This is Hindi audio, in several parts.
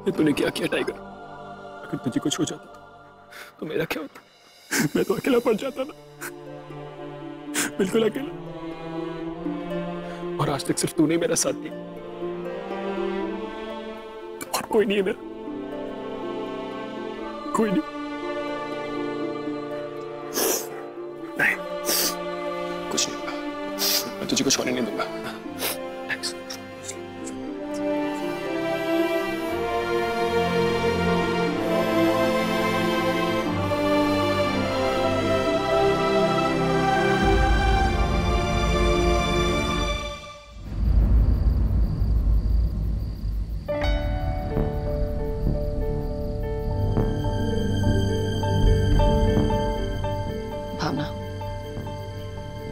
ये तूने क्या किया टाइगर? अगर तुझे कुछ हो जाता तो मेरा क्या होता? मैं तो अकेला पड़ जाता ना, बिल्कुल अकेला। और आज तक सिर्फ तूने मेरा साथ दिया, और कोई नहीं है मेरा, कोई नहीं। नहीं, कुछ नहीं होगा, मैं तुझे कुछ होने नहीं दूंगा।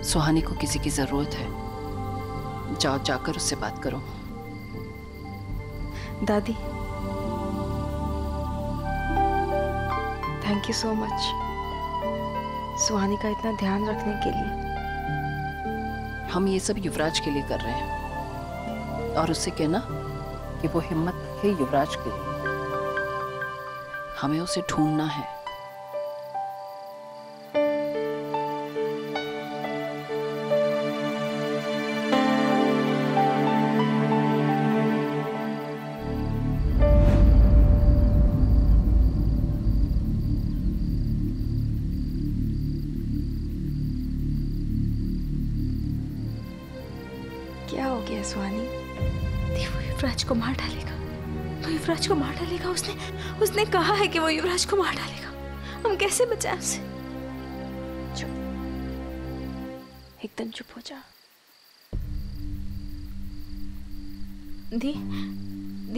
सुहानी को किसी की जरूरत है, जाओ जाकर उससे बात करो। दादी, थैंक यू सो मच सुहानी का इतना ध्यान रखने के लिए। हम ये सब युवराज के लिए कर रहे हैं, और उससे कहना कि वो हिम्मत है युवराज के लिए। हमें उसे ढूंढना है। क्या हो गया सुहानी? वो युवराज को मार डालेगा, वो युवराज को मार डालेगा। उसने कहा है कि वो युवराज को मार डालेगा। हम कैसे बचाएं उसे? चुप, एकदम चुप हो जा। दी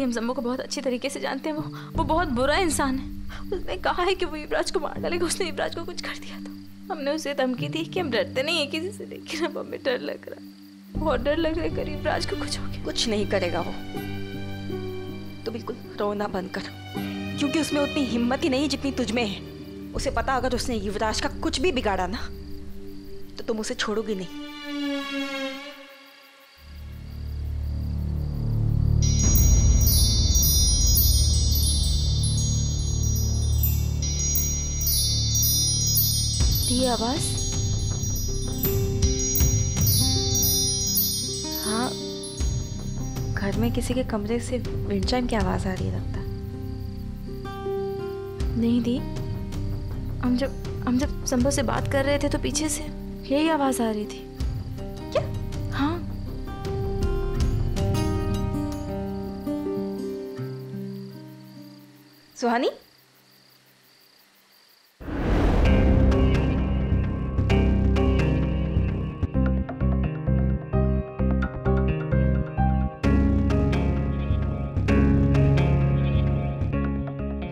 हम शंभू को बहुत अच्छी तरीके से जानते हैं। वो बहुत बुरा इंसान है। उसने कहा है कि वो युवराज को मार डालेगा। उसने युवराज को कुछ कर दिया तो हमने उसे धमकी दी कि हम डरते नहीं है किसी से, लेकिन अब हमें डर लग रहा है, बहुत डर लग रहा है। करीब राज को कुछ हो गया। कुछ नहीं करेगा वो, तो बिल्कुल रोना बंद कर, क्योंकि उसमें उतनी हिम्मत ही नहीं जितनी तुझ में है। उसे पता अगर उसने युवराज का कुछ भी बिगाड़ा ना, तो तुम उसे छोड़ोगी नहीं। दी आवाज? हाँ, घर में किसी के कमरे से विंड चाइम की आवाज आ रही है लगता है। नहीं दी, हम जब शंभू से बात कर रहे थे तो पीछे से यही आवाज आ रही थी। क्या? हाँ। सुहानी,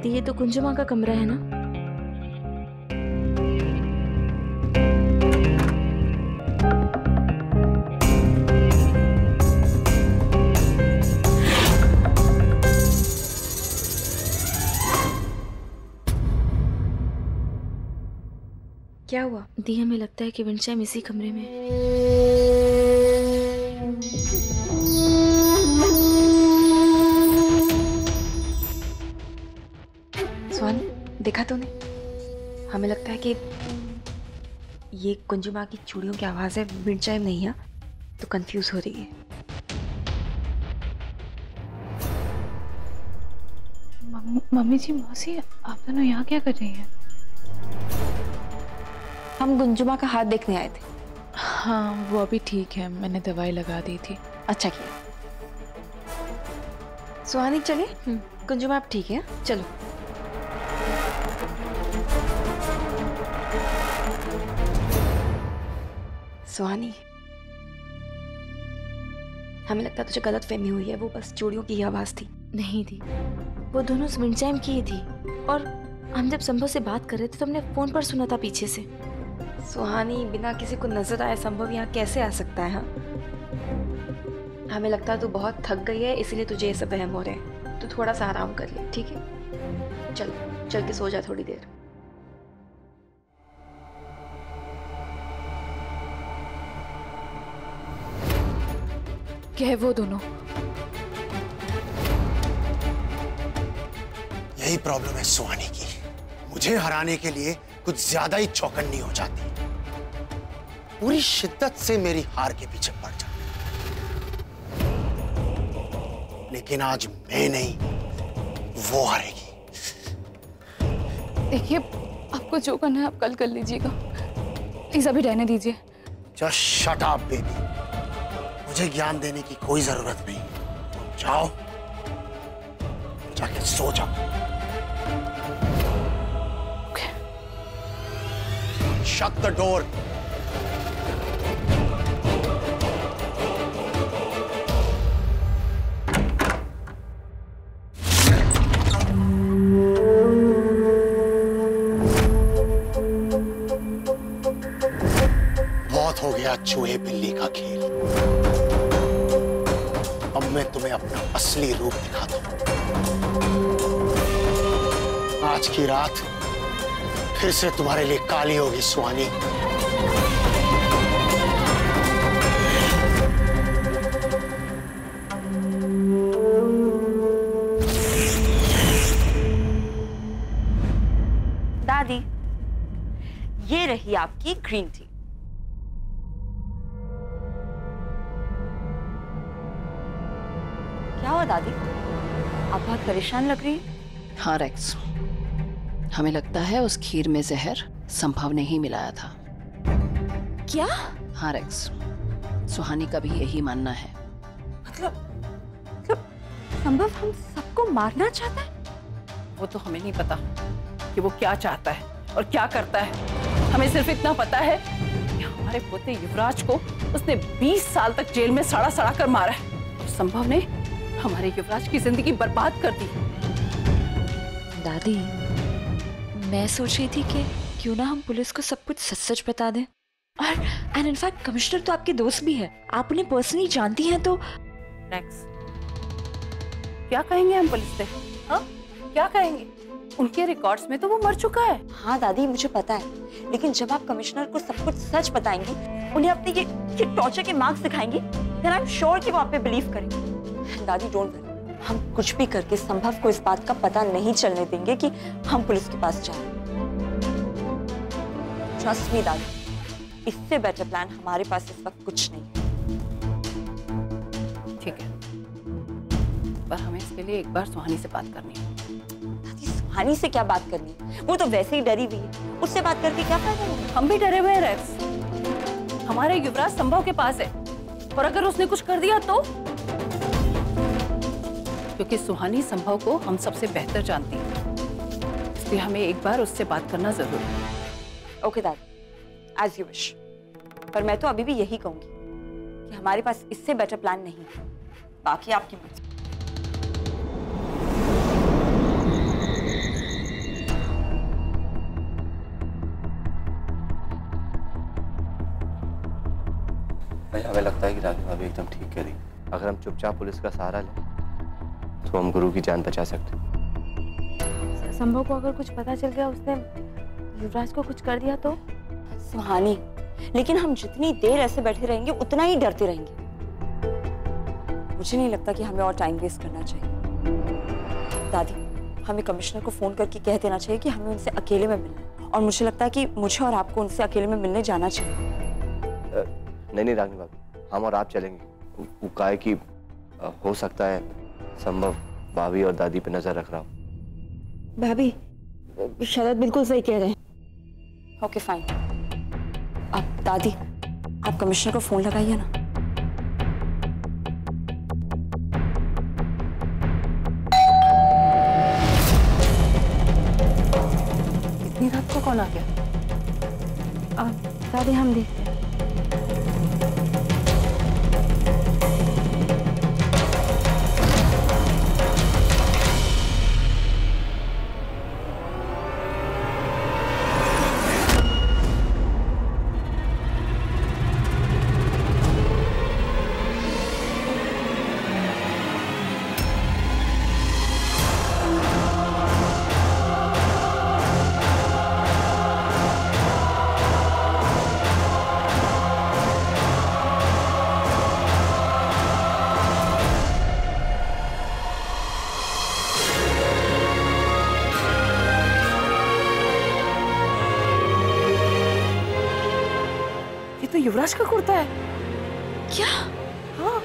ये तो कुंजुमा का कमरा है ना? क्या हुआ? दी हमें लगता है कि विंड चाइम इसी कमरे में है। देखा तूने? हमें लगता है कि ये कुंजुमा की चूड़ियों की आवाज है, विंड चाइम नहीं है, तो कंफ्यूज हो रही है। मम्मी जी, मौसी, आप दोनों यहाँ क्या कर रही हैं? हम कुंजुमा का हाथ देखने आए थे। हाँ, वो अभी ठीक है, मैंने दवाई लगा दी थी। अच्छा किया। सुहानी चले? कुंजुमा आप ठीक है? चलो। सुहानी, हमें लगता है तुझे गलत फहमी हुई है, वो बस चूड़ियों की ही आवाज थी। नहीं थी, वो दोनों विंड चाइम की ही थी, और हम जब संभव से बात कर रहे थे तो हमने फोन पर सुना था पीछे से। सुहानी, बिना किसी को नजर आए संभव यहाँ कैसे आ सकता है? हाँ, हमें लगता है तू बहुत थक गई है, इसीलिए तुझे ये सब वहम हो रहे हैं। तू थोड़ा सा आराम कर ले, ठीक है? चल चल के सो जा थोड़ी देर। क्या है वो दोनों? यही प्रॉब्लम है सुहानी की। मुझे हराने के लिए कुछ ज्यादा ही चौकन्नी हो जाती, पूरी शिद्दत से मेरी हार के पीछे पड़ जाती। लेकिन आज मैं नहीं, वो हारेगी। देखिए, आपको जो करना है आप कल कर लीजिएगा, प्लीज अभी रहने दीजिए। जस्ट शट अप बेबी, मुझे ज्ञान देने की कोई जरूरत नहीं। जाओ, जाके सो जाओ। Shut the door. बहुत हो गया चूहे बिल्ली का खेल, अब मैं तुम्हें अपना असली रूप दिखाता हूं। आज की रात फिर से तुम्हारे लिए काली होगी सुहानी। दादी, ये रही आपकी ग्रीन टी। क्या हुआ दादी, आप बहुत परेशान लग रही है। हाँ रेक्स, हमें लगता है उस खीर में जहर संभव ने ही मिलाया था। क्या? हाँ रेक्स, सुहानी का भी यही मानना है। मतलब संभव हम सबको मारना चाहता है? वो तो हमें नहीं पता कि वो क्या चाहता है और क्या करता है। हमें सिर्फ इतना पता है कि हमारे पोते युवराज को उसने 20 साल तक जेल में सड़ा सड़ा कर मारा है और संभव ने हमारे युवराज की जिंदगी बर्बाद कर दी। दादी, मैं सोच रही थी कि क्यों ना हम पुलिस को सब कुछ सच सच बता दें। और इनफैक्ट कमिश्नर तो आपके दोस्त भी है, आप उन्हें पर्सनली जानती हैं तो। रेक्स, क्या कहेंगे हम पुलिस से? हाँ, क्या कहेंगे? उनके रिकॉर्ड्स में तो वो मर चुका है। हाँ दादी, मुझे पता है, लेकिन जब आप कमिश्नर को सब कुछ सच बताएंगी, उन्हें अपने ये टॉर्चर के मार्क्स दिखाएंगी, then I'm sure कि वो आप पे बिलीव करेंगे। दादी डोंट वरी, हम कुछ भी करके संभव को इस बात का पता नहीं चलने देंगे कि हम पुलिस के पास जाएं। ट्रस्ट मी दादी, इससे बेटर प्लान हमारे पास इस वक्त कुछ नहीं है। ठीक है, पर हमें इसके लिए एक बार सुहानी से बात करनी है। दादी, सुहानी से क्या बात करनी है? वो तो वैसे ही डरी हुई है, उससे बात करके क्या फायदा होगा? हम भी डरे हुए हैं रेक्स। हमारे युवराज संभव के पास है और अगर उसने कुछ कर दिया तो? क्योंकि सुहानी संभव को हम सबसे बेहतर जानती है, इसलिए हमें एक बार उससे बात करना जरूरी है। ओके दादी, एज यू विश। पर मैं तो अभी भी यही कहूंगी कि हमारे पास इससे बेटर प्लान नहीं है। बाकी आपकी मर्जी। भाई, हमें लगता है कि रानी भाभी एकदम ठीक कह रही। अगर हम चुपचाप पुलिस का सहारा लें तो हम गुरु की जान बचा सकते। संभव को अगर कुछ पता चल गया, उसने युवराज को कुछ कर दिया तो? सुहानी, लेकिन हम जितनी देर ऐसे बैठे रहेंगे उतना ही डरते रहेंगे। मुझे नहीं लगता कि हमें और टाइम वेस्ट करना चाहिए। दादी, हमें कमिश्नर को फोन करके कह देना चाहिए कि हमें उनसे अकेले में मिलना है, और मुझे लगता है कि मुझे और आपको उनसे अकेले में मिलने जाना चाहिए। नहीं रानी भाभी, हम और आप चलेंगे। वो काहे कि हो सकता है संभव भाभी और दादी पे नजर रख रहा हो। भाभी, शरद बिल्कुल सही कह रहे हैं। Okay fine. अब दादी, आप कमिश्नर को फोन लगाइए ना। इतनी रात को कौन आ गया? दादी, हम देखते हैं। युवराज का कुर्ता है। क्या? हाँ।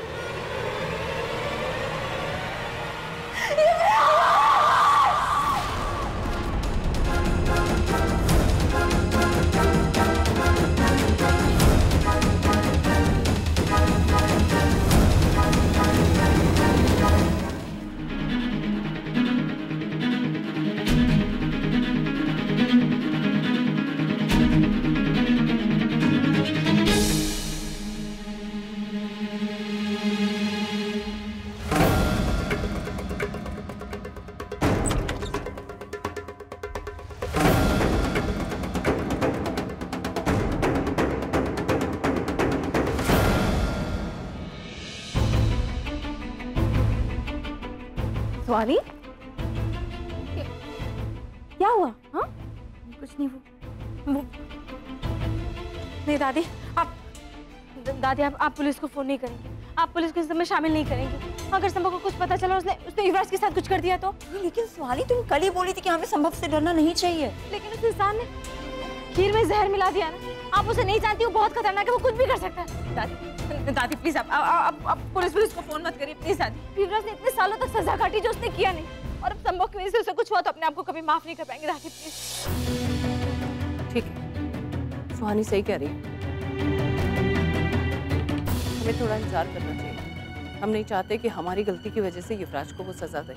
स्वानी, क्या हुआ? हाँ, कुछ नहीं। वो नहीं दादी, आप पुलिस को फोन नहीं करेंगे, आप पुलिस को इस समय शामिल नहीं करेंगे। अगर संभव को कुछ पता चला उसने युवराज के साथ कुछ कर दिया तो? लेकिन स्वानी, तुम कल ही बोली थी कि हमें संभव से डरना नहीं चाहिए। लेकिन उस इंसान ने खीर में जहर मिला दिया ना। आप उसे नहीं जानती, वो बहुत खतरनाक है, वो कुछ भी कर सकता है। दादी प्लीज आप पुलिस को फोन मत करिए प्लीज। दादी, युवराज ने इतने सालों तक सजा काटी जो उसने किया नहीं, और अब संभव की वजह से उसे कुछ हुआ तो अपने आप को कभी माफ नहीं कर पाएंगे। दादी प्लीज। ठीक है, सुहानी सही कह रही है, हमें थोड़ा इंतजार करना चाहिए। हम नहीं चाहते कि हमारी गलती की वजह से युवराज को वो सजा दे।